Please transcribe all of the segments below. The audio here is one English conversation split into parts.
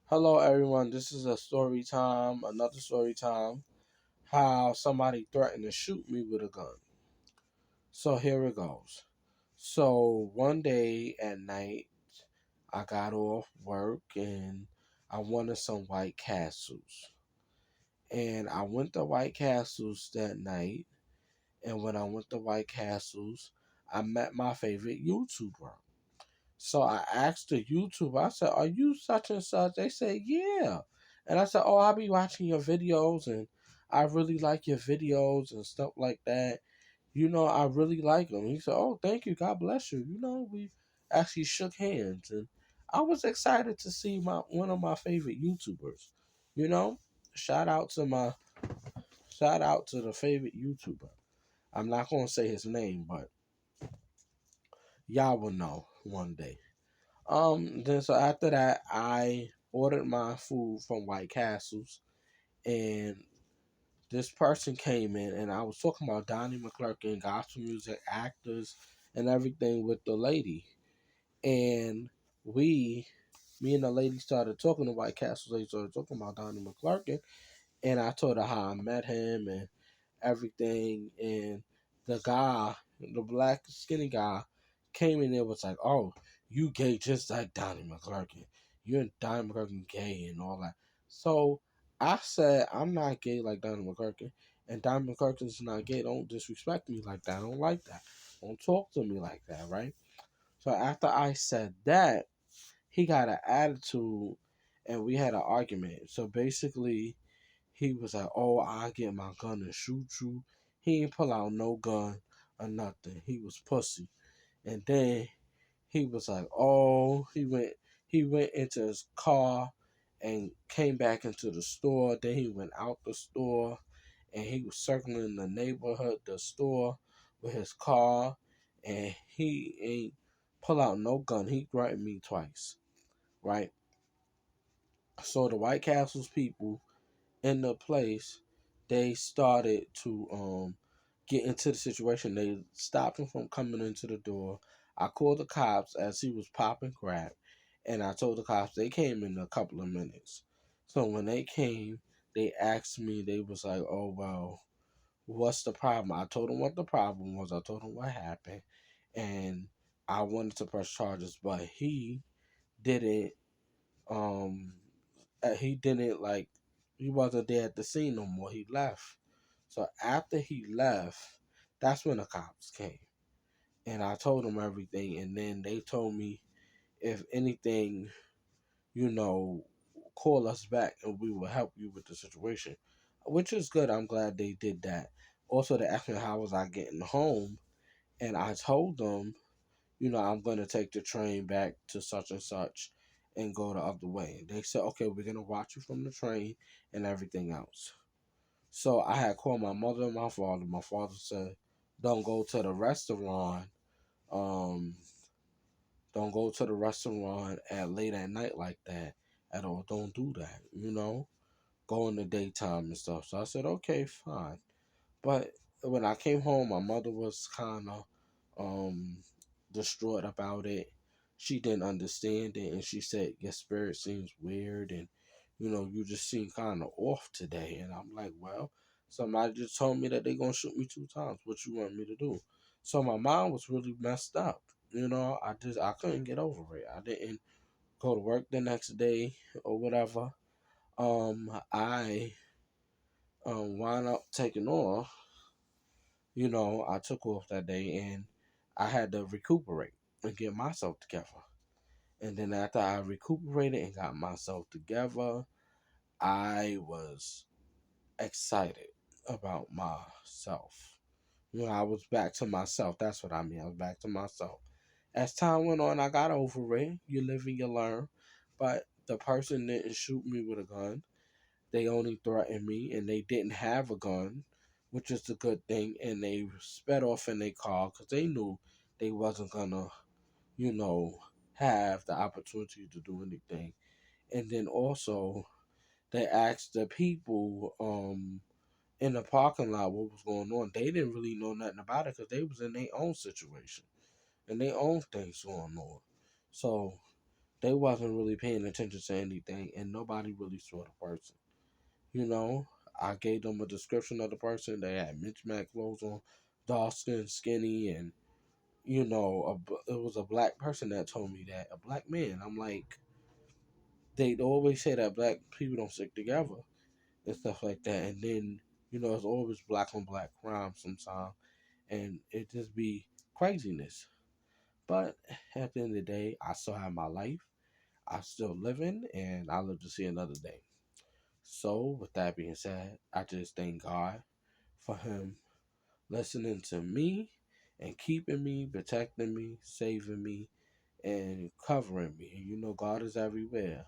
Hello, everyone. This is a story time, another story time. How somebody threatened to shoot me with a gun. So here it goes. So one day at night, I got off work and I wanted some White Castles. And I went to White Castles that night. And when I went to White Castles, I met my favorite YouTuber. So I asked the YouTuber, I said, "Are you such and such?" They said, "Yeah." And I said, "Oh, I'll be watching your videos and I really like your videos and stuff like that. I really like them." He said, "Oh, thank you. God bless you." We actually shook hands and I was excited to see my one of my favorite YouTubers. You know, shout out to my shout out to the favorite YouTuber. I'm not gonna say his name, but y'all will know one day. Then so after that, I ordered my food from White Castles, and this person came in, and I was talking about Donnie McClurkin, gospel music, actors, and everything with the lady, and we, me and the lady started talking to White Castles. They started talking about Donnie McClurkin, and I told her how I met him and everything, and the guy, the black skinny guy, came in there was like, "Oh, you gay just like Donnie McClurkin. You and Donnie McClurkin gay and all that." So I said, "I'm not gay like Donnie McClurkin, and Donnie McClurkin's not gay. Don't disrespect me like that. I don't like that. Don't talk to me like that, right?" So after I said that, he got an attitude, and we had an argument. So basically, he was like, "Oh, I get my gun and shoot you." He ain't pull out no gun or nothing. He was pussy. And then he was like, "Oh," he went into his car and came back into the store. Then he went out the store and he was circling the neighborhood, the store with his car, and he ain't pull out no gun. He threatened me twice, right? So the White Castles people in the place, they started to get into the situation. They stopped him from coming into the door. I called the cops as he was popping crap, and I told the cops they came in a couple of minutes. So when they came, they asked me. They was like, "Oh well, what's the problem?" I told them what the problem was. I told them what happened, and I wanted to press charges, but didn't. Um, he didn't like he wasn't there at the scene no more. He left. So after he left, that's when the cops came. And I told them everything and then they told me if anything, you know, call us back and we will help you with the situation. Which is good. I'm glad they did that. Also they asked me how was I getting home and I told them, I'm gonna take the train back to such and such and go the other way. They said, "Okay, we're gonna watch you from the train and everything else." So I had called my mother and my father. My father said, "Don't go to the restaurant. Um, don't go to the restaurant at late at night like that at all. Don't do that. Go in the daytime and stuff." So I said, "Okay, fine." But when I came home, my mother was kind of um distraught about it. She didn't understand it, and she said, "Your spirit seems weird, and you just seem kind of off today." And I'm like, "Well, somebody just told me that they're gonna shoot me 2 times. What you want me to do?" So my mind was really messed up. I couldn't get over it. I didn't go to work the next day or whatever. I wound up taking off. I took off that day and I had to recuperate and get myself together. And then after I recuperated and got myself together, I was excited about myself. I was back to myself. That's what I mean. I was back to myself. As time went on, I got over it. You live and you learn. But the person didn't shoot me with a gun. They only threatened me and they didn't have a gun, which is the good thing. And they sped off in their car because they knew they wasn't going to, you know, have the opportunity to do anything. And then also, they asked the people in the parking lot what was going on. They didn't really know nothing about it because they was in their own situation and their own things going on. So they wasn't really paying attention to anything, and nobody really saw the person. You know, I gave them a description of the person. They had mismatched clothes on, dark skin, skinny, and it was a black person that told me that, a black man. I'm like, they always say that black people don't stick together and stuff like that, and then it's always black on black crime sometimes, and it just be craziness. But at the end of the day, I still have my life. I'm still living, and I live to see another day. So, with that being said, I just thank God for Him listening to me and keeping me, protecting me, saving me, and covering me. God is everywhere,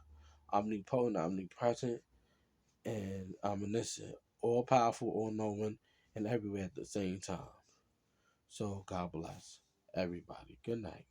omnipotent, omnipresent, and omniscient, all powerful, all knowing, and everywhere at the same time. So, God bless everybody. Good night.